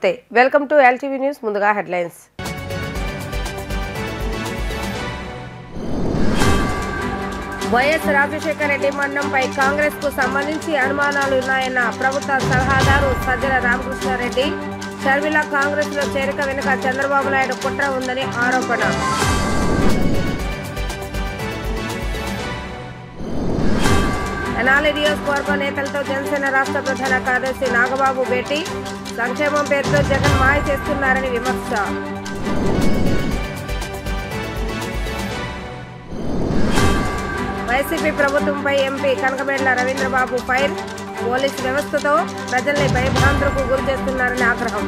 నమస్తే welcome to LTV news ముందుగా headlines YS Rajasekhara Reddy మరణంపై Congress కు సంబంధించి అనుమానాలు ఉన్నాయన్న ప్రభుత్వ సలహాదారు సజ్జల రామకృష్ణారెడ్డి షర్మిల కాంగ్రెస్ లో చేరిక వెనుక చంద్రబాబు నాయుడు కుట్ర ఉందని ఆరోపణ తెనాలి నియోజకవర్గ నేతలతో జనసేన రాష్ట్ర ప్రధాన కార్యదర్శి నాగబాబు భేటీ సంక్షేమం పేరుతో జగన్ మాయ చేస్తున్నారని విమర్శ వైసీపీ ప్రభుత్వంపై ఎంపీ కనకమేడ్ల రవీంద్రబాబు ఫైర్ పోలీసు వ్యవస్థతో ప్రజల్ని భయభ్రాంతులకు గురి చేస్తున్నారని ఆగ్రహం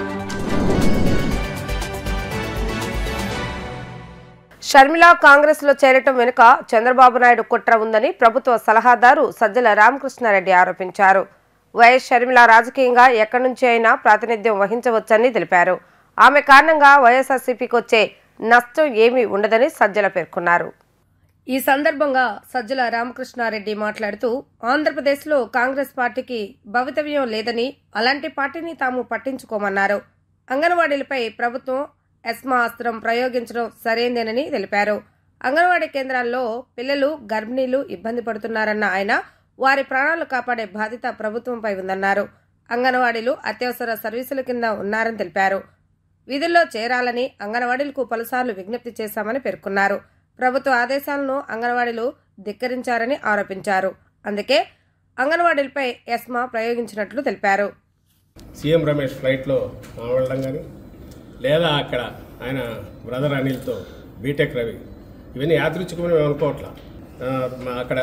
షర్మిల కాంగ్రెస్ లో చేరటం వెనుక చంద్రబాబు నాయుడు కుట్ర ఉందని ప్రభుత్వ సలహాదారు సజ్జల రామకృష్ణారెడ్డి ఆరోపించారు. వైఎస్ షర్మిల రాజకీయంగా ఎక్కడి నుంచి అయినా ప్రాతినిధ్యం వహించవచ్చని తెలిపారు. ఆమె కారణంగా వైఎస్ఆర్సీపీకి వచ్చే నష్టం ఏమీ ఉండదని సజ్జల పేర్కొన్నారు. ఈ సందర్భంగా సజ్జల రామకృష్ణారెడ్డి మాట్లాడుతూ ఆంధ్రప్రదేశ్లో కాంగ్రెస్ పార్టీకి భవితవ్యం లేదని అలాంటి పార్టీని తాము పట్టించుకోమన్నారు. అంగన్వాడీలపై ప్రభుత్వం ఎస్మా అస్త్రం ప్రయోగించడం సరైందేనని తెలిపారు. అంగన్వాడీ కేంద్రాల్లో పిల్లలు గర్భిణీలు ఇబ్బంది పడుతున్నారన్న ఆయన వారి ప్రాణాలు కాపాడే బాధ్యత ప్రభుత్వంపై ఉందన్నారు. అంగన్వాడీలు అత్యవసర సర్వీసుల కింద ఉన్నారని తెలిపారు. విధుల్లో చేరాలని అంగన్వాడీలకు పలుసార్లు విజ్ఞప్తి చేశామని పేర్కొన్నారు. ప్రభుత్వ ఆదేశాలను అంగన్వాడీలు ధిక్కరించారని ఆరోపించారు. అందుకే అంగన్వాడీలపై ఎస్మా ప్రయోగించినట్లు తెలిపారు. సీఎం రమేష్ ఫ్లైట్లో వెళ్ళడం కానీ లేదా అక్కడ ఆయన బ్రదర్ అనిల్తో బీటెక్ రవి ఇవన్నీ యాదృచ్ఛికమని మేము అనుకోవట్లా. అక్కడ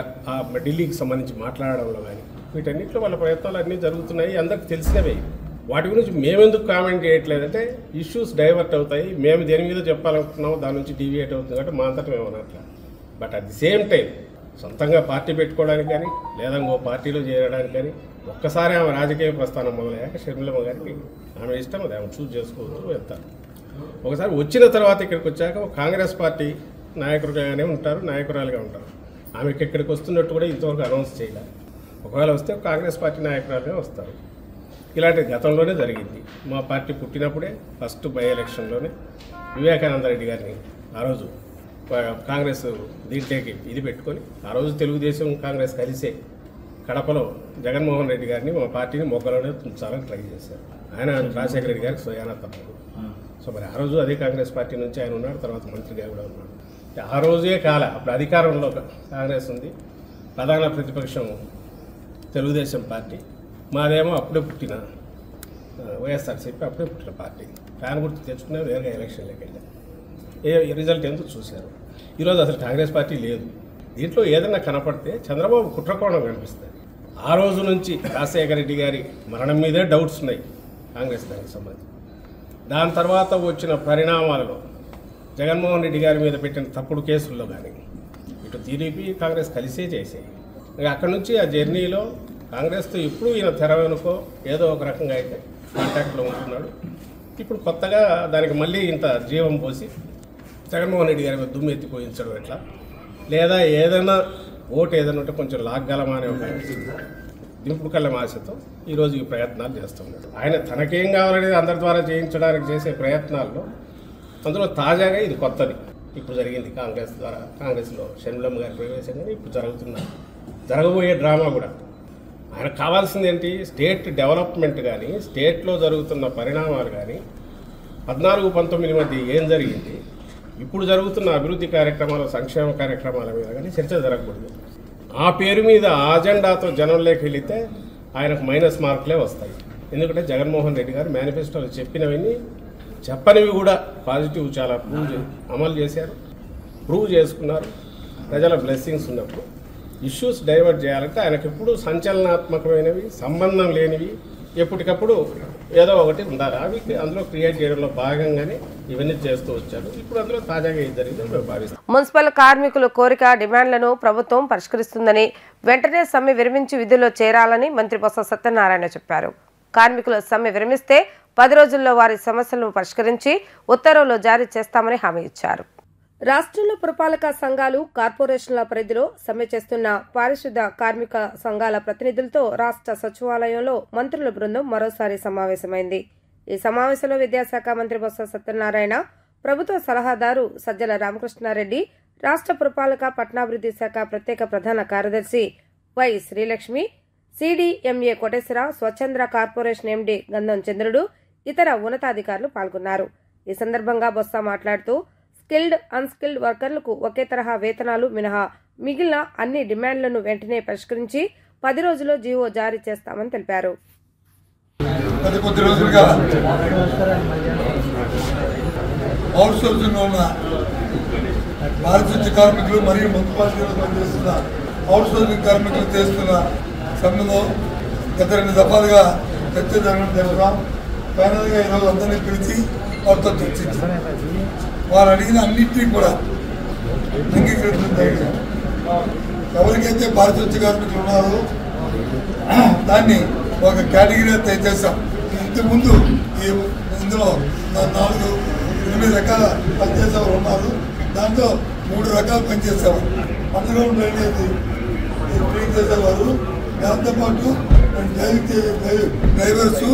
ఢిల్లీకి సంబంధించి మాట్లాడడంలో కానీ వీటన్నిటిలో వాళ్ళ ప్రయత్నాలు అన్నీ జరుగుతున్నాయి, అందరికి తెలిసినవే. వాటి గురించి మేమెందుకు కామెంట్ చేయట్లేదంటే ఇష్యూస్ డైవర్ట్ అవుతాయి, మేము దేని మీద చెప్పాలనుకుంటున్నామో దాని నుంచి డీవియేట్ అవుతుంది కాబట్టి మా అంతటా మేము అనట్లా. But at the same time సొంతంగా పార్టీ పెట్టుకోవడానికి కానీ లేదా ఇంకో పార్టీలో చేరడానికి కానీ ఒక్కసారి ఆమె రాజకీయ ప్రస్థానం మొదలయ్యాక షర్మిలమ్మ గారికి ఆమె ఇష్టం, అది ఆమె చూస్ చేసుకోవచ్చు, వెళ్తారు. ఒకసారి వచ్చిన తర్వాత ఇక్కడికి వచ్చాక కాంగ్రెస్ పార్టీ నాయకులుగానే ఉంటారు, నాయకురాలుగా ఉంటారు. ఆమెకి ఇక్కడికి వస్తున్నట్టు కూడా ఇంతవరకు అనౌన్స్ చేయలేదు. ఒకవేళ వస్తే కాంగ్రెస్ పార్టీ నాయకురాలుగా వస్తారు. ఇలాంటి గతంలోనే జరిగింది. మా పార్టీ పుట్టినప్పుడే ఫస్ట్ బై ఎలక్షన్లోనే వివేకానంద రెడ్డి గారిని ఆ రోజు కాంగ్రెస్ దీంట్లోకి ఇది పెట్టుకొని ఆ రోజు తెలుగుదేశం కాంగ్రెస్ కలిసే కడపలో జగన్మోహన్ రెడ్డి గారిని మా పార్టీని మొగ్గలోనే ఉంచాలని ట్రై చేశారు. ఆయన రాజశేఖర రెడ్డి గారికి స్వయానా తప్పదు. సో మరి ఆ రోజు అదే కాంగ్రెస్ పార్టీ నుంచి ఆయన ఉన్నాడు, తర్వాత మంత్రిగా కూడా ఉన్నాడు. ఆ రోజే కాల అప్పుడు అధికారంలో కాంగ్రెస్ ఉంది, ప్రధాన ప్రతిపక్షం తెలుగుదేశం పార్టీ, మాదేమో అప్పుడే పుట్టిన వైఎస్ఆర్సీపీ అప్పుడే పుట్టిన పార్టీ. ఫ్యాన్ గుర్తు తెచ్చుకునే వేరే ఎలక్షన్లోకి వెళ్ళారు. రిజల్ట్ ఎందుకు చూశారు. ఈరోజు అసలు కాంగ్రెస్ పార్టీ లేదు. దీంట్లో ఏదైనా కనపడితే చంద్రబాబు కుట్రకోణం కనిపిస్తుంది. ఆ రోజు నుంచి రాజశేఖర రెడ్డి గారి మరణం మీదే డౌట్స్ ఉన్నాయి కాంగ్రెస్ దానికి సంబంధించి. దాని తర్వాత వచ్చిన పరిణామాలలో జగన్మోహన్ రెడ్డి గారి మీద పెట్టిన తప్పుడు కేసుల్లో కానీ ఇటు టీడీపీ కాంగ్రెస్ కలిసే చేసాయి. అక్కడి నుంచి ఆ జర్నీలో కాంగ్రెస్తో ఇప్పుడు ఈయన తెర వెనుకో ఏదో ఒక రకంగా అయితే కాంటాక్ట్లో ఉంటున్నాడు. ఇప్పుడు కొత్తగా దానికి మళ్ళీ ఇంత జీవం పోసి జగన్మోహన్ రెడ్డి గారి మీద దుమ్ము ఎత్తిపోయించడం ఎట్లా, లేదా ఏదైనా ఓటు ఏదైనా ఉంటే కొంచెం లాగ్గలమా అనే ఒక దింపుడు కళ్ళ ఆశతో ఈరోజు ఈ ప్రయత్నాలు చేస్తున్నాడు. ఆయన తనకేం కావాలనేది అందరి ద్వారా చేయించడానికి చేసే ప్రయత్నాల్లో అందులో తాజాగా ఇది కొత్తది. ఇప్పుడు జరిగింది కాంగ్రెస్ ద్వారా, కాంగ్రెస్లో షర్మిలమ్మ గారి ప్రవేశం కానీ ఇప్పుడు జరగబోయే డ్రామా కూడా. ఆయనకు కావాల్సింది ఏంటి, స్టేట్ డెవలప్మెంట్ కానీ స్టేట్లో జరుగుతున్న పరిణామాలు కానీ 14-19 మధ్య ఏం జరిగింది, ఇప్పుడు జరుగుతున్న అభివృద్ధి కార్యక్రమాలు సంక్షేమ కార్యక్రమాల మీద కానీ చర్చ జరగకూడదు. ఆ పేరు మీద ఆ అజెండాతో జనంలోకి వెళితే ఆయనకు మైనస్ మార్కులే వస్తాయి. ఎందుకంటే జగన్మోహన్ రెడ్డి గారు మేనిఫెస్టోలో చెప్పినవన్నీ చెప్పనివి కూడా పాజిటివ్ చాలా అమలు చేశారు, ప్రూవ్ చేసుకున్నారు. ప్రజల బ్లెస్సింగ్స్ ఉన్నప్పుడు ఇష్యూస్ డైవర్ట్ చేయాలంటే ఆయనకు ఎప్పుడు సంచలనాత్మకమైనవి సంబంధం లేనివి ఎప్పటికప్పుడు ఏదో ఒకటి ఉండాలి. అవి అందులో క్రియేట్ చేయడంలో భాగంగానే ఇవన్నీ చేస్తూ వచ్చారు. ఇప్పుడు అందులో తాజాగా ఏం జరిగిందో మేము భావిస్తాం. మున్సిపల్ కార్మికుల కోరిక డిమాండ్లను ప్రభుత్వం పరిష్కరిస్తుందని, వెంటనే సమ్మె విరమించి విధుల్లో చేరాలని మంత్రి బొత్స సత్యనారాయణ చెప్పారు. కార్మికుల సమ్మె విరమిస్తే 10 రోజుల్లో వారి సమస్యలను పరిష్కరించి ఉత్తర్వులు జారీ చేస్తామని హామీ ఇచ్చారు. రాష్ట్రంలో పురపాలక సంఘాలు కార్పొరేషన్ల పరిధిలో సమ్మె చేస్తున్న పారిశుద్ధ కార్మిక సంఘాల ప్రతినిధులతో రాష్ట్ర సచివాలయంలో మంత్రుల బృందం మరోసారి సమావేశమైంది. ఈ సమావేశంలో విద్యాశాఖ మంత్రి బొత్స సత్యనారాయణ, ప్రభుత్వ సలహాదారు సజ్జల రామకృష్ణారెడ్డి, రాష్ట్ర పురపాలక పట్టణాభివృద్ధి శాఖ ప్రత్యేక ప్రధాన కార్యదర్శి వై శ్రీలక్ష్మి, సిడిఎంఏ కోటేశ్వర, స్వచ్ఛంద్ర కార్పొరేషన్ ఎండి గంధం చంద్రుడు, ఇతర ఉన్నతాధికారులు పాల్గొన్నారు. ఈ సందర్భంగా బొత్స మాట్లాడుతూ స్కిల్డ్, అన్స్కిల్డ్ వర్కర్లకు ఒకే తరహా వేతనాలు మినహా మిగిలిన అన్ని డిమాండ్లను వెంటనే పరిష్కరించి 10 రోజుల్లో జీవో జారీ చేస్తామని తెలిపారు. కొద్ది రోజులుగా అవుట్సోర్సింగ్ ఉన్న పారిశుద్ధ్య కార్మికులు మరియు మున్సిపాలిటీలో పనిచేస్తున్న అవుట్సోర్సింగ్ కార్మికులు చేస్తున్న సమ్మెలో గత 2 దఫాలుగా చర్చ జరగడం జరుగుతాం. ఫైనల్గా ఈరోజు అందరినీ పిలిచి వారితో చర్చించాం. వారు అడిగిన అన్నింటినీ కూడా అంగీకరించడం జరిగింది. ఎవరికైతే పారిశుద్ధ్య కార్మికులు ఉన్నారో దాన్ని ఒక కేటగిరీ తయారు చేశాం. ఇంతకుముందు ఇందులో 4-8 రకాల పనిచేసేవారు ఉన్నారు. దాంట్లో 3 రకాలు పనిచేసేవారు. అందులో ట్రైన్ చేసేవారు, దాంతోపాటు డ్రైవర్సు,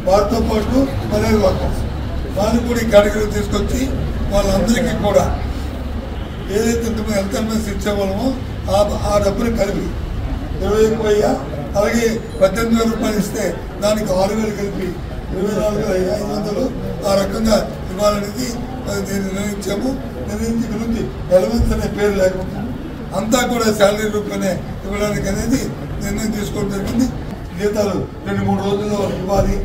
వారితో పాటు మరే వర్కర్స్ వాళ్ళు కూడా ఈ కేటగిరీ తీసుకొచ్చి వాళ్ళందరికీ కూడా ఏదైతే ఇంతకుముందు హెల్త్ ఇన్సూరెన్స్ ఇచ్చేవాళ్ళమో ఆ డబ్బులు కలిపి 21,000, అలాగే 18,000 రూపాయలు ఇస్తే దానికి 6,000 కలిపి 24,500 ఆ రకంగా ఇవ్వాలనేది దీన్ని నిర్ణయించాము. నిర్ణయించి గురించి ఎలవెన్స్ అనే పేరు లేకుండా అంతా కూడా శాలరీ రూపాయనే ఇవ్వడానికి అనేది నిర్ణయం తీసుకోవడం జరిగింది. జీతాలు 2-3 రోజుల్లో ఇవ్వాలి.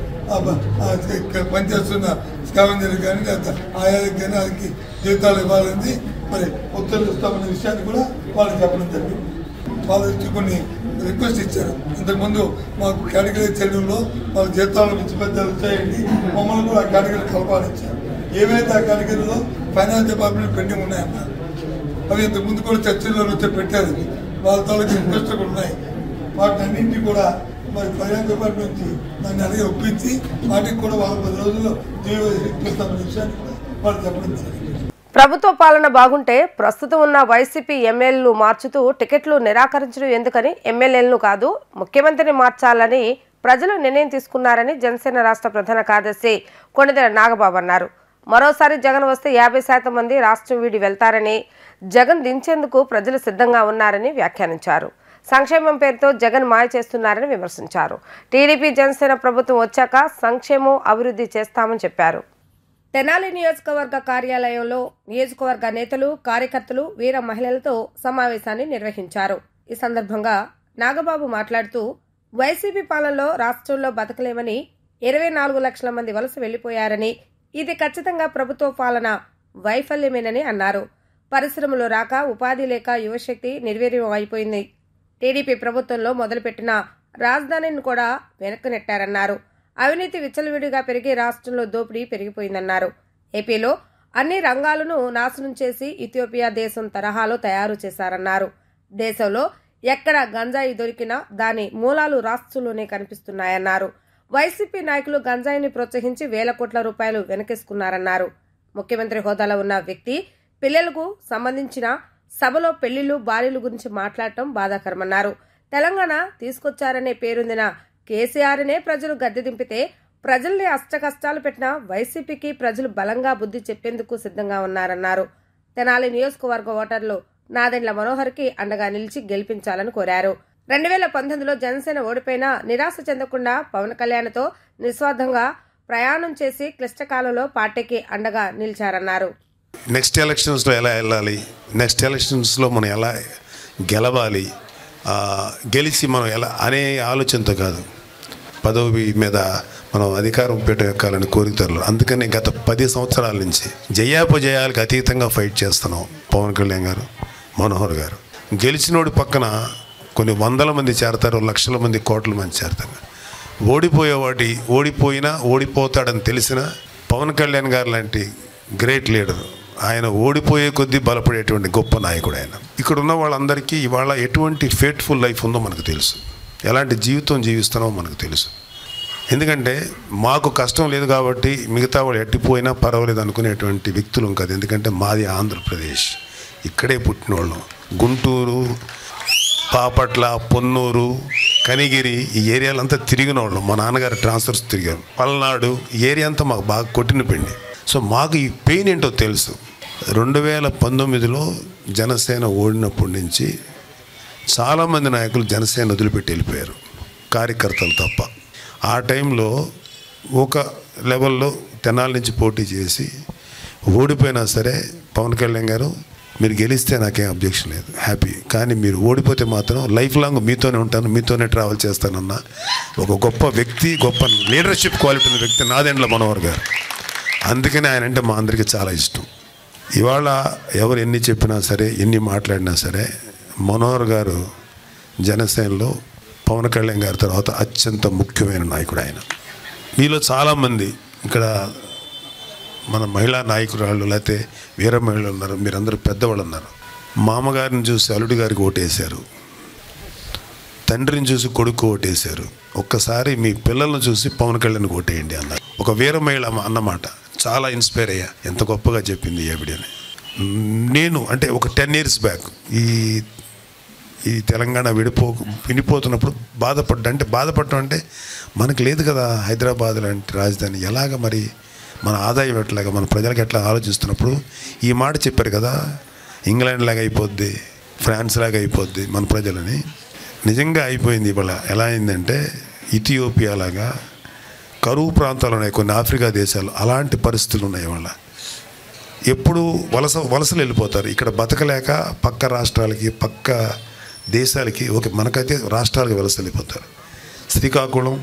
పనిచేస్తున్న స్కావెంజర్ కానీ లేదా ఆయాలకు కానీ వాళ్ళకి జీతాలు ఇవ్వాలని మరి ఉత్తర్వులు ఇస్తామనే విషయాన్ని కూడా వాళ్ళకి చెప్పడం జరిగింది. వాళ్ళు వచ్చి కొన్ని రిక్వెస్ట్ ఇచ్చారు. ఇంతకుముందు మాకు కేటగిరీ చెల్లుల్లో వాళ్ళ జీతాలు మించి పెద్దలు వచ్చాయండి, మమ్మల్ని కూడా ఆ కేటగిరీ కలపాలిచ్చారు. ఏవైతే ఆ కేటగిరీలో ఫైనాన్స్ డిపార్ట్మెంట్ పెండింగ్ ఉన్నాయన్నారు అవి ఇంతకుముందు కూడా చర్చల్లో వచ్చి పెట్టారు. వాళ్ళ తాలూకు రిక్వెస్ట్ కూడా ఉన్నాయి. వాటిని అన్నింటినీ కూడా మరి ఫైనాన్స్ డిపార్ట్మెంట్ నుంచి దాన్ని అలాగే ఒప్పించి వాటికి కూడా వాళ్ళు 10 రోజుల్లో జీవో ఇప్పిస్తామనే విషయాన్ని కూడా వాళ్ళు చెప్పడం జరిగింది. ప్రభుత్వ పాలన బాగుంటే ప్రస్తుతం ఉన్న వైసీపీ ఎమ్మెల్యేలు మార్చుతూ టికెట్లు నిరాకరించడం ఎందుకని ఎమ్మెల్యేలను కాదు ముఖ్యమంత్రిని మార్చాలని ప్రజలు నిర్ణయం తీసుకున్నారని జనసేన రాష్ట్ర ప్రధాన కార్యదర్శి కొణిదెల నాగబాబు అన్నారు. మరోసారి జగన్ వస్తే 50% మంది రాష్ట్రం వీడి వెళ్తారని, జగన్ దించేందుకు ప్రజలు సిద్ధంగా ఉన్నారని వ్యాఖ్యానించారు. సంక్షేమం పేరుతో జగన్ మాయ చేస్తున్నారని విమర్శించారు. టీడీపీ జనసేన ప్రభుత్వం వచ్చాక సంక్షేమం అభివృద్ధి చేస్తామని చెప్పారు. తెనాలి నియోజకవర్గ కార్యాలయంలో నియోజకవర్గ నేతలు, కార్యకర్తలు, వీర మహిళలతో సమావేశాన్ని నిర్వహించారు. ఈ సందర్భంగా నాగబాబు మాట్లాడుతూ వైసీపీ పాలనలో రాష్ట్రంలో బతకలేమని 24 లక్షల మంది వలస వెళ్లిపోయారని, ఇది ఖచ్చితంగా ప్రభుత్వ పాలన వైఫల్యమేనని అన్నారు. పరిశ్రమలు రాక, ఉపాధి లేక యువశక్తి నిర్వీర్యం అయిపోయింది. టీడీపీ ప్రభుత్వంలో మొదలుపెట్టిన రాజధానిని కూడా వెనక్కి నెట్టారన్నారు. అవినీతి విచ్చలవిడిగా పెరిగి రాష్ట్రంలో దోపిడీ పెరిగిపోయిందన్నారు. ఏపీలో అన్ని రంగాలను నాశనం చేసి ఇథియోపియా దేశం తరహాలో తయారు చేశారన్నారు. దేశంలో ఎక్కడ గంజాయి దొరికినా దాని మూలాలు రాష్ట్రంలోనే కనిపిస్తున్నాయన్నారు. వైసీపీ నాయకులు గంజాయిని ప్రోత్సహించి వేల కోట్ల రూపాయలు వెనకేసుకున్నారన్నారు. ముఖ్యమంత్రి హోదాలో ఉన్న వ్యక్తి పిల్లలకు సంబంధించిన సభలో పెళ్లిళ్లు, భార్యల గురించి మాట్లాడటం బాధాకరమన్నారు. తెలంగాణ తీసుకొచ్చారనే పేరొందిన కేసీఆర్నే ప్రజలు గద్దె దింపితే ప్రజల్ని అష్టకష్టాలు పెట్టిన వైసీపీకి ప్రజలు బలంగా బుద్ధి చెప్పేందుకు సిద్ధంగా ఉన్నారన్నారు. తెనాలి నియోజకవర్గ ఓటర్లు నాదెండ్ల మనోహర్కి అండగా నిలిచి గెలిపించాలని కోరారు. 2019లో జనసేన ఓడిపోయినా నిరాశ చెందకుండా పవన్ కళ్యాణ్తో నిస్వార్థంగా ప్రయాణం చేసి క్లిష్టకాలంలో పార్టీకి అండగా నిలిచారన్నారు. నెక్స్ట్ ఎలక్షన్స్లో ఎలా వెళ్ళాలి, నెక్స్ట్ ఎలక్షన్స్లో మనం ఎలా గెలవాలి, గెలిచి మనం ఎలా అనే ఆలోచనతో కాదు, పదవి మీద మనం అధికారం పెట్టాలని కోరికలు. అందుకని గత 10 సంవత్సరాల నుంచి జయాపజయాలకు అతీతంగా ఫైట్ చేస్తున్నాం. పవన్ కళ్యాణ్ గారు, మనోహర్ గారు గెలిచినోడి పక్కన కొన్ని వందల మంది చేరతారు, లక్షల మంది, కోట్ల మంది చేరతారు. ఓడిపోయినా ఓడిపోతాడని తెలిసిన పవన్ కళ్యాణ్ గారు లాంటి గ్రేట్ లీడర్, ఆయన ఓడిపోయే కొద్దీ బలపడేటువంటి గొప్ప నాయకుడు ఆయన. ఇక్కడ ఉన్న వాళ్ళందరికీ ఇవాళ ఎటువంటి ఫేట్ఫుల్ లైఫ్ ఉందో మనకు తెలుసు, ఎలాంటి జీవితం జీవిస్తున్నామో మనకు తెలుసు. ఎందుకంటే మాకు కష్టం లేదు కాబట్టి మిగతా వాళ్ళు ఎట్టిపోయినా పర్వాలేదు అనుకునేటువంటి వ్యక్తులు కాదు. ఎందుకంటే మాది ఆంధ్రప్రదేశ్, ఇక్కడే పుట్టినోళ్ళం. గుంటూరు, బాపట్ల, పొన్నూరు, కనిగిరి ఈ ఏరియాలో అంతా తిరిగిన వాళ్ళు. మా నాన్నగారు ట్రాన్స్ఫర్స్ తిరిగారు. పల్నాడు ఈ ఏరియా అంతా మాకు బాగా కొట్టిన పిండి. సో మాకు ఈ పెయిన్ ఏంటో తెలుసు. 2019లో జనసేన ఓడినప్పటి నుంచి చాలామంది నాయకులు జనసేన వదిలిపెట్టి వెళ్ళిపోయారు, కార్యకర్తలు తప్ప. ఆ టైంలో ఒక లెవెల్లో తెనాలి నుంచి పోటీ చేసి ఓడిపోయినా సరే పవన్ కళ్యాణ్ గారు మీరు గెలిస్తే నాకేం అబ్జెక్షన్ లేదు, హ్యాపీ. కానీ మీరు ఓడిపోతే మాత్రం లైఫ్ లాంగ్ మీతోనే ఉంటాను, మీతోనే ట్రావెల్ చేస్తానన్న ఒక గొప్ప వ్యక్తి, గొప్ప లీడర్షిప్ క్వాలిటీ ఉన్న వ్యక్తి నాదెండ్ల మనోహర్ గారు. అందుకని ఆయన అంటే మా అందరికీ చాలా ఇష్టం. ఇవాళ ఎవరు ఎన్ని చెప్పినా సరే, ఎన్ని మాట్లాడినా సరే, మనోహర్ గారు జనసేనలో పవన్ కళ్యాణ్ గారి తర్వాత అత్యంత ముఖ్యమైన నాయకుడు ఆయన. మీలో చాలామంది ఇక్కడ మన మహిళా నాయకురాళ్ళు లేకపోతే వీర మహిళలు ఉన్నారు, మీరందరూ పెద్దవాళ్ళు ఉన్నారు. మామగారిని చూసి అల్లుడి గారికి ఓటేశారు, తండ్రిని చూసి కొడుకు ఓటేశారు. ఒక్కసారి మీ పిల్లలను చూసి పవన్ కళ్యాణ్కి ఓటేయండి అన్నారు. ఒక వీర మహిళ అన్నమాట. చాలా ఇన్స్పైర్ అయ్యా, ఎంత గొప్పగా చెప్పింది ఏబిడని. నేను అంటే ఒక 10 years బ్యాక్ ఈ తెలంగాణ విడిపోతున్నప్పుడు బాధపడటం అంటే మనకు లేదు కదా హైదరాబాద్ లాంటి రాజధాని, ఎలాగ మరి మన ఆదాయం ఎట్లాగా, మన ప్రజలకు ఎట్లా ఆలోచిస్తున్నప్పుడు ఈ మాట చెప్పారు కదా, ఇంగ్లాండ్ లాగా అయిపోద్ది, ఫ్రాన్స్ లాగా అయిపోద్ది మన ప్రజలని. నిజంగా అయిపోయింది. ఇవాళ ఎలా అయిందంటే ఇథియోపియా లాగా కరువు ప్రాంతాలు ఉన్నాయి కొన్ని ఆఫ్రికా దేశాలు, అలాంటి పరిస్థితులు ఉన్నాయి. ఇవాళ ఎప్పుడు వలసలు వెళ్ళిపోతారు. ఇక్కడ బతకలేక పక్క రాష్ట్రాలకి, పక్క దేశాలకి, మనకైతే రాష్ట్రాలకు వలస వెళ్ళిపోతారు. శ్రీకాకుళం,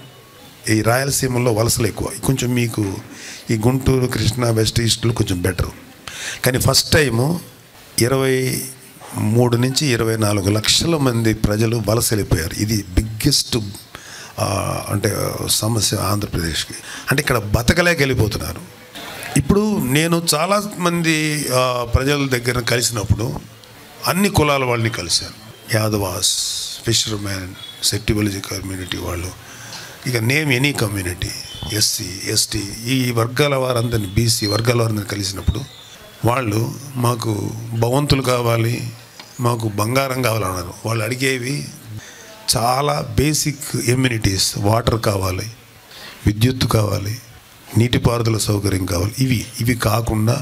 ఈ రాయలసీమలో వలసలు ఎక్కువ. కొంచెం మీకు ఈ గుంటూరు, కృష్ణా, వెస్ట్ ఈస్ట్లో కొంచెం బెటర్. కానీ ఫస్ట్ టైము 23 నుంచి 24 లక్షల మంది ప్రజలు వలస వెళ్ళిపోయారు. ఇది బిగ్గెస్ట్ అంటే సమస్య ఆంధ్రప్రదేశ్కి. అంటే ఇక్కడ బతకలేక వెళ్ళిపోతున్నారు. ఇప్పుడు నేను చాలామంది ప్రజల దగ్గర కలిసినప్పుడు అన్ని కులాల వాళ్ళని కలిశాను. యాదవాస్, ఫిషర్మెన్, సెట్టిబలిజీ కమ్యూనిటీ వాళ్ళు, ఇక name any community, SC, ST, ఈ వర్గాల వారందరినీ, బీసీ వర్గాల వారందరినీ కలిసినప్పుడు వాళ్ళు మాకు భవంతులు కావాలి, మాకు బంగారం కావాలన్నారు. వాళ్ళు అడిగేవి చాలా బేసిక్ ఎమ్యూనిటీస్. వాటర్ కావాలి, విద్యుత్తు కావాలి, నీటిపారుదల సౌకర్యం కావాలి. ఇవి కాకుండా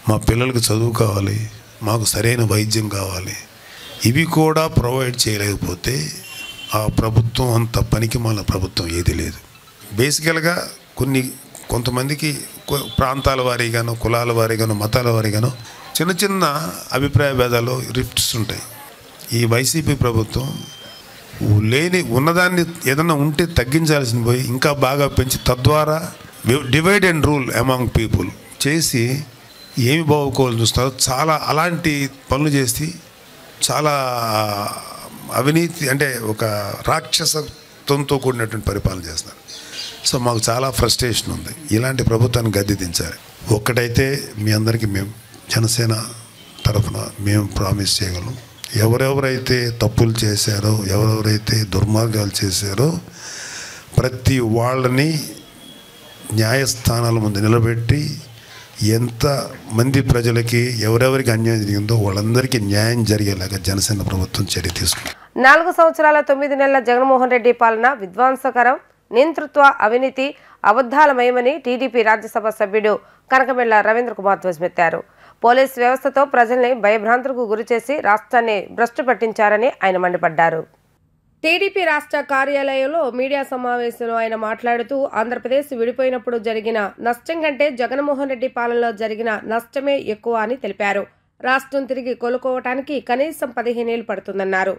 మా పిల్లలకు చదువు కావాలి, మాకు సరైన వైద్యం కావాలి. ఇవి కూడా ప్రొవైడ్ చేయలేకపోతే ఆ ప్రభుత్వం అంత పనికి మాలిన ప్రభుత్వం ఏది లేదు. బేసికల్గా కొంతమందికి ప్రాంతాల వారీగానో, కులాల వారీగానో, మతాల వారీగానో చిన్న చిన్న అభిప్రాయ భేదాలు, రిఫ్ట్స్ ఉంటాయి. ఈ వైసీపీ ప్రభుత్వం ఉన్నదాన్ని ఏదన్నా ఉంటే తగ్గించాల్సిన పోయి ఇంకా బాగా పెంచి, తద్వారా divide and rule among people చేసి ఏమి బాగుకోవాలని చూస్తారో చాలా అలాంటి పనులు చేసి చాలా అవినీతి, అంటే ఒక రాక్షసత్వంతో కూడినటువంటి పరిపాలన చేస్తున్నారు. సో మాకు చాలా ఫ్రస్ట్రేషన్ ఉంది. ఇలాంటి ప్రభుత్వాన్ని గద్దె దించాలి. ఒక్కటైతే మీ అందరికీ మేము జనసేన తరఫున మేము ప్రామిస్ చేయగలం, ఎవరెవరైతే తప్పులు చేశారో, ఎవరెవరైతే దుర్మార్గాలు చేశారో ప్రతి వాళ్ళని న్యాయస్థానాల ముందు నిలబెట్టి ఎంత మంది ప్రజలకి ఎవరెవరికి అన్యాయం జరిగిందో వాళ్ళందరికీ న్యాయం జరిగేలాగా జనసేన ప్రభుత్వం చర్య తీసుకుంది. 4 సంవత్సరాల 9 నెలల జగన్మోహన్ రెడ్డి పాలన విధ్వంసకరం, నియంతృత్వ, అవినీతి, అబద్ధాలమయమని టీడీపీ రాజ్యసభ సభ్యుడు కనకమెళ్ల రవీంద్ర కుమార్ ధ్వజమెత్తారు. పోలీస్ వ్యవస్థతో ప్రజల్ని భయభ్రాంతులకు గురిచేసి రాష్ట్రాన్ని భ్రష్టు పట్టించారని ఆయన మండిపడ్డారు. టీడీపీ రాష్ట్ర కార్యాలయంలో మీడియా సమావేశంలో ఆయన మాట్లాడుతూ ఆంధ్రప్రదేశ్ విడిపోయినప్పుడు జరిగిన నష్టం కంటే జగన్మోహన్ రెడ్డి పాలనలో జరిగిన నష్టమే ఎక్కువ అని తెలిపారు. రాష్ట్రం తిరిగి కోలుకోవటానికి కనీసం 15 ఏళ్లు పడుతుందన్నారు.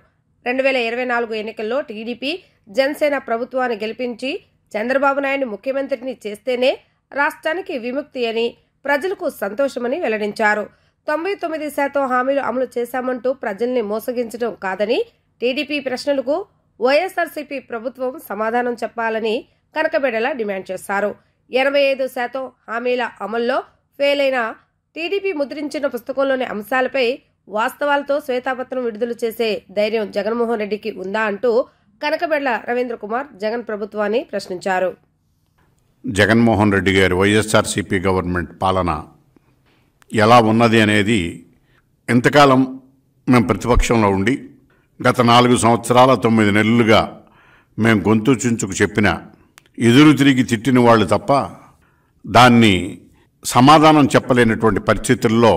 2024 ఎన్నికల్లో టీడీపీ జనసేన ప్రభుత్వాన్ని గెలిపించి చంద్రబాబు నాయుడు ముఖ్యమంత్రిని చేస్తేనే రాష్ట్రానికి విముక్తి అని, ప్రజలకు సంతోషమని వెల్లడించారు. 99% హామీలు అమలు చేశామంటూ ప్రజల్ని మోసగించడం కాదని, టీడీపీ ప్రశ్నలకు వైఎస్ఆర్సీపీ ప్రభుత్వం సమాధానం చెప్పాలని కనకబెడల డిమాండ్ చేశారు. 85% హామీల అమల్లో ఫెయిల్ అయిన టీడీపీ ముద్రించిన పుస్తకంలోని అంశాలపై వాస్తవాలతో శ్వేతాపత్రం విడుదల చేసే ధైర్యం జగన్మోహన్ రెడ్డికి ఉందా అంటూ కనకబెడల రవీంద్ర కుమార్ జగన్ ప్రభుత్వాన్ని ప్రశ్నించారు. జగన్మోహన్ రెడ్డి గారి వైఎస్ఆర్సీపీ గవర్నమెంట్ పాలన ఎలా ఉన్నది అనేది ఇంతకాలం మేము ప్రతిపక్షంలో ఉండి గత 4 సంవత్సరాల 9 నెలలుగా మేము గొంతు చించుకు చెప్పినా ఎదురు తిరిగి తిట్టిన వాళ్ళు తప్ప దాన్ని సమాధానం చెప్పలేనటువంటి పరిస్థితుల్లో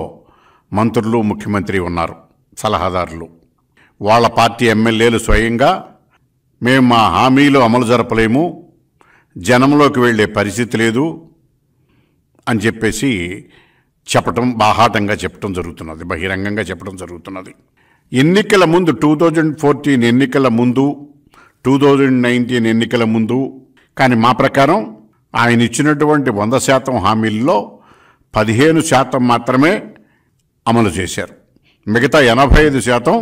మంత్రులు, ముఖ్యమంత్రి ఉన్నారు, సలహాదారులు. వాళ్ళ పార్టీ ఎమ్మెల్యేలు స్వయంగా మేము మా హామీలు అమలు జరపలేము, జనంలోకి వెళ్ళే పరిస్థితి లేదు అని చెప్పేసి బాహాటంగా చెప్పడం జరుగుతున్నది, బహిరంగంగా చెప్పడం జరుగుతున్నది. ఎన్నికల ముందు 2014 ఎన్నికల ముందు, 2019 ఎన్నికల ముందు కానీ మా ప్రకారం ఆయన ఇచ్చినటువంటి 100% హామీల్లో 15% మాత్రమే అమలు చేశారు. మిగతా 85%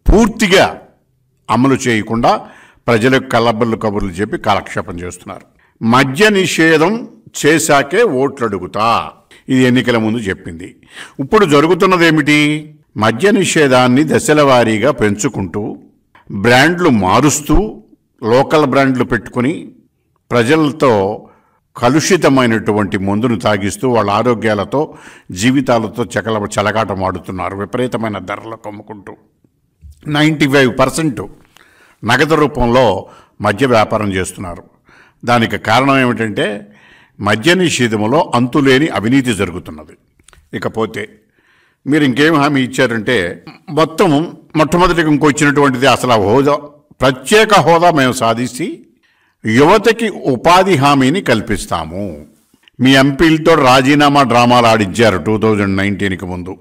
పూర్తిగా అమలు చేయకుండా ప్రజలకు కల్లబల్లు కబుర్లు చెప్పి కాలక్షేపం చేస్తున్నారు. మద్య నిషేధం చేశాకే ఓట్లు అడుగుతా, ఇది ఎన్నికల ముందు చెప్పింది. ఇప్పుడు జరుగుతున్నది ఏమిటి? మద్య నిషేధాన్ని దశల వారీగా పెంచుకుంటూ బ్రాండ్లు మారుస్తూ లోకల్ బ్రాండ్లు పెట్టుకుని ప్రజలతో కలుషితమైనటువంటి మందును తాగిస్తూ వాళ్ళ ఆరోగ్యాలతో, జీవితాలతో చెలగాటం ఆడుతున్నారు. విపరీతమైన ధరలకు అమ్ముకుంటూ 95% నగదు రూపంలో మద్య వ్యాపారం చేస్తున్నారు. దానికి కారణం ఏమిటంటే మద్య నిషేధంలో అంతులేని అవినీతి జరుగుతున్నది. ఇకపోతే మీరు ఇంకేం హామీ ఇచ్చారంటే మొట్టమొదటిగా ఇంకొచ్చినటువంటిది అసలు హోదా, ప్రత్యేక హోదా మేము సాధించి యువతకి ఉపాధి హామీని కల్పిస్తాము. మీ ఎంపీలతో రాజీనామా డ్రామాలు ఆడించారు 2019కి ముందు.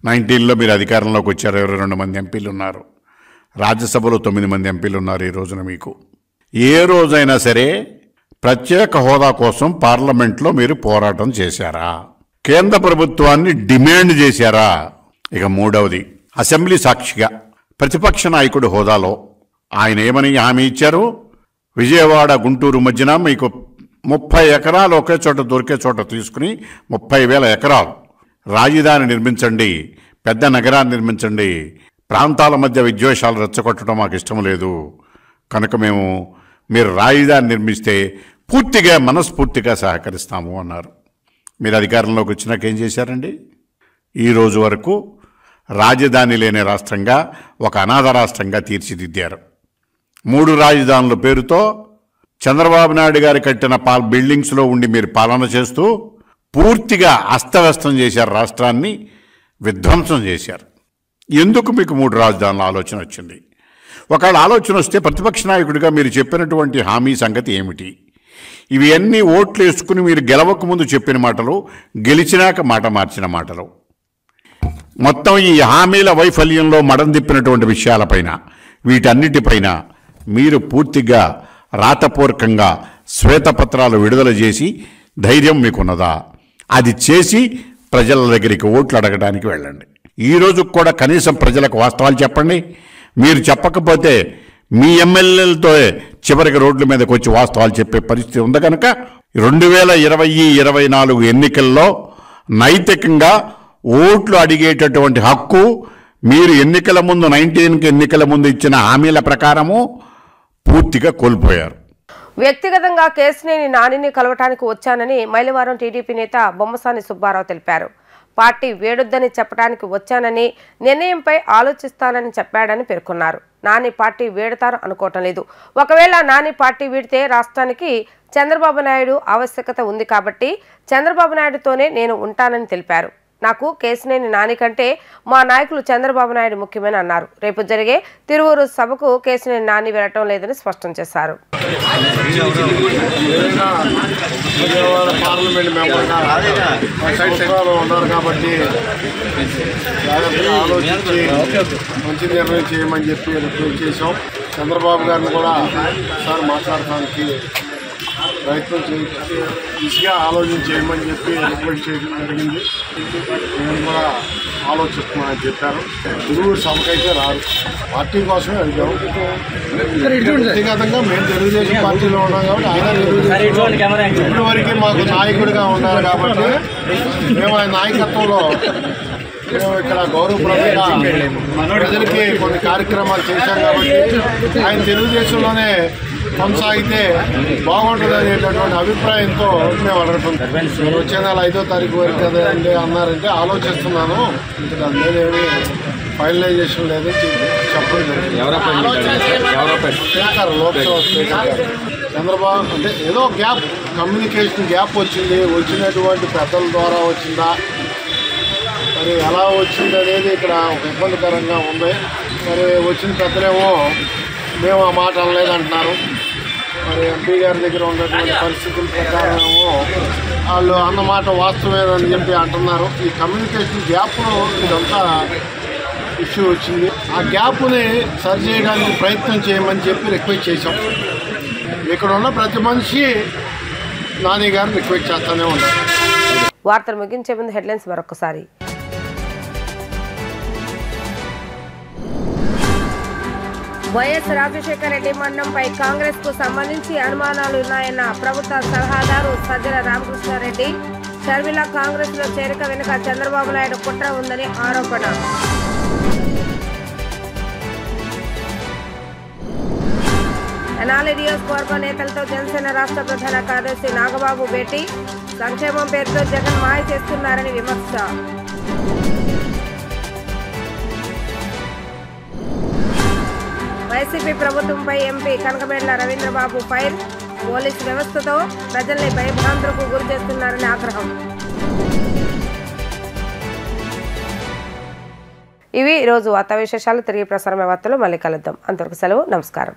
19లో మీరు అధికారంలోకి వచ్చారు, 22 మంది ఎంపీలు ఉన్నారు, రాజ్యసభలో 9 మంది ఎంపీలు ఉన్నారు. ఈ రోజున మీకు ఏ రోజైనా సరే ప్రత్యేక హోదా కోసం పార్లమెంట్లో మీరు పోరాటం చేశారా? కేంద్ర ప్రభుత్వాన్ని డిమాండ్ చేశారా? ఇక మూడవది, అసెంబ్లీ సాక్షిగా ప్రతిపక్ష నాయకుడి హోదాలో ఆయన ఏమని హామీ ఇచ్చారు? విజయవాడ గుంటూరు మధ్యన మీకు 30 ఎకరాలు ఒకే చోట దొరికే చోట తీసుకుని 30,000 ఎకరాలు రాజధాని నిర్మించండి, పెద్ద నగరాన్ని నిర్మించండి, ప్రాంతాల మధ్య విద్వేషాలు రెచ్చగొట్టడం మాకు ఇష్టం లేదు కనుక మీరు రాజధాని నిర్మిస్తే పూర్తిగా మనస్ఫూర్తిగా సహకరిస్తాము అన్నారు. మీరు అధికారంలోకి వచ్చినాక ఏం చేశారండి? ఈరోజు వరకు రాజధాని లేని రాష్ట్రంగా, ఒక అనాథ రాష్ట్రంగా తీర్చిదిద్దారు. 3 రాజధానుల పేరుతో చంద్రబాబు నాయుడు గారు కట్టిన బిల్డింగ్స్లో ఉండి మీరు పాలన చేస్తూ పూర్తిగా అస్తవ్యస్తం చేశారు, రాష్ట్రాన్ని విధ్వంసం చేశారు. ఎందుకు మీకు 3 రాజధానుల ఆలోచన వచ్చింది? ఒకవేళ ఆలోచన వస్తే ప్రతిపక్ష నాయకుడిగా మీరు చెప్పినటువంటి హామీ సంగతి ఏమిటి? ఇవి అన్నీ ఓట్లు వేసుకుని మీరు గెలవక ముందు చెప్పిన మాటలు, గెలిచినాక మాట మార్చిన మాటలు, మొత్తం ఈ హామీల వైఫల్యంలో మడం తిప్పినటువంటి విషయాలపైన, వీటన్నిటిపైన మీరు పూర్తిగా రాతపూర్వకంగా శ్వేతపత్రాలు విడుదల చేసి ధైర్యం మీకున్నదా? అది చేసి ప్రజల దగ్గరికి ఓట్లు అడగడానికి వెళ్ళండి. ఈరోజు కూడా కనీసం ప్రజలకు వాస్తవాలు చెప్పండి. మీరు చెప్పకపోతే మీ ఎమ్మెల్యేలతో చివరికి రోడ్ల మీదకి వచ్చి వాస్తవాలు చెప్పే పరిస్థితి ఉంది. కనుక 2020-24 ఎన్నికల్లో నైతికంగా ఓట్లు అడిగేటటువంటి హక్కు మీరు ఎన్నికల ముందు 19కి ఎన్నికల ముందు ఇచ్చిన హామీల ప్రకారము పూర్తిగా కోల్పోయారు. వ్యక్తిగతంగా కేశినేని నానిని కలవటానికి వచ్చానని మైలవరం టీడీపీ నేత బొమ్మసాని సుబ్బారావు తెలిపారు. పార్టీ వేడొద్దని చెప్పడానికి వచ్చానని, నిర్ణయంపై ఆలోచిస్తానని చెప్పాడని పేర్కొన్నారు. నాని పార్టీ వేడతారు అనుకోవటం లేదు. ఒకవేళ నాని పార్టీ వీడితే రాష్ట్రానికి చంద్రబాబు నాయుడు ఆవశ్యకత ఉంది కాబట్టి చంద్రబాబు నాయుడుతోనే నేను ఉంటానని తెలిపారు. నాకు కేశినేని నాని కంటే మా నాయకులు చంద్రబాబు నాయుడు ముఖ్యమని అన్నారు. రేపు జరిగే తిరువూరు సభకు కేశినేని నాని వెళ్ళటం లేదని స్పష్టం చేశారు. ఉన్నారు కాబట్టి మంచి నిర్ణయం చేయమని చెప్పి రిక్వెస్ట్ చేసాం. చంద్రబాబు గారిని కూడా ఒకసారి మాట్లాడటానికి ప్రయత్నం దిశగా ఆలోచన చేయమని చెప్పి రిక్వెస్ట్ చేయడం జరిగింది. నేను కూడా ఆలోచిస్తున్నానని చెప్పారు. తిరువూరు సభకైతే రాదు, పార్టీ కోసమే అడిగాం. వ్యక్తిగతంగా మేము తెలుగుదేశం పార్టీలో ఉన్నాం కాబట్టి ఆయన ఇప్పటి వరకు మాకు నాయకుడిగా ఉన్నారు కాబట్టి మేము ఆయన నాయకత్వంలో మేము ఇక్కడ గౌరవప్రదంగా ప్రజలకి కొన్ని కార్యక్రమాలు చేశాం కాబట్టి ఆయన తెలుగుదేశంలోనే కొనసాగితే బాగుంటుంది అనేటటువంటి అభిప్రాయంతో మేము అడుగుతున్నాం. వచ్చే నెల 5వ తారీఖు వరకు కదా అండి అన్నారంటే ఆలోచిస్తున్నాను. ఇంకా దాని మీద ఏమి ఫైనలైజేషన్ లేదని చెప్పడం జరిగింది. స్పీకర్, లోక్సభ స్పీకర్ గారు చంద్రబాబు అంటే ఏదో గ్యాప్, కమ్యూనికేషన్ గ్యాప్ వచ్చినటువంటి పెద్దల ద్వారా వచ్చిందా, మరి ఎలా వచ్చింది అనేది ఇక్కడ ఒక ఇబ్బందికరంగా ఉంది. మరి వచ్చిన పెద్దలేమో మేము ఆ మాట అనలేదంటున్నారు. మరి ఎంపీ గారి దగ్గర ఉన్నటువంటి పరిస్థితుల ప్రకారం ఏమో వాళ్ళు అన్నమాట వాస్తవేనని చెప్పి అంటున్నారు. ఈ కమ్యూనికేషన్ గ్యాప్లో ఇదంతా ఇష్యూ వచ్చింది. ఆ గ్యాప్ని సరి చేయడానికి ప్రయత్నం చేయమని చెప్పి రిక్వెస్ట్ చేశాం. ఇక్కడ ఉన్న ప్రతి మనిషి నాని గారిని రిక్వెస్ట్ చేస్తూనే ఉన్నారు. వార్తలు ముగించే ముందు హెడ్లైన్స్ మరొకసారి. వైఎస్ రాజశేఖర రెడ్డి మరణంపై కాంగ్రెస్ కు సంబంధించి అనుమానాలున్నాయన్న ప్రభుత్వ సలహాదారు సజ్జల రామకృష్ణారెడ్డి. షర్మిల కాంగ్రెస్ లో చేరిక వెనుక చంద్రబాబు నాయుడు కుట్ర ఉందని ఆరోపణ. తెనాలి నియోజకవర్గ నేతలతో జనసేన రాష్ట్ర ప్రధాన కార్యదర్శి నాగబాబు భేటీ. సంక్షేమం పేరుతో జగన్ మాయ చేస్తున్నారని విమర్శ. వైసీపీ ప్రభుత్వంపై ఎంపీ కనకమేడ్ల రవీంద్రబాబు ఫైర్. పోలీసు వ్యవస్థతో ప్రజల్ని భయభ్రాంతులకు గురి చేస్తున్నారని ఆగ్రహం. ఇవి ఈరోజు వార్తా విశేషాలు. తిరిగి ప్రసారమే వార్తలు మళ్ళీ కలుద్దాం. అంతవరకు సెలవు. నమస్కారం.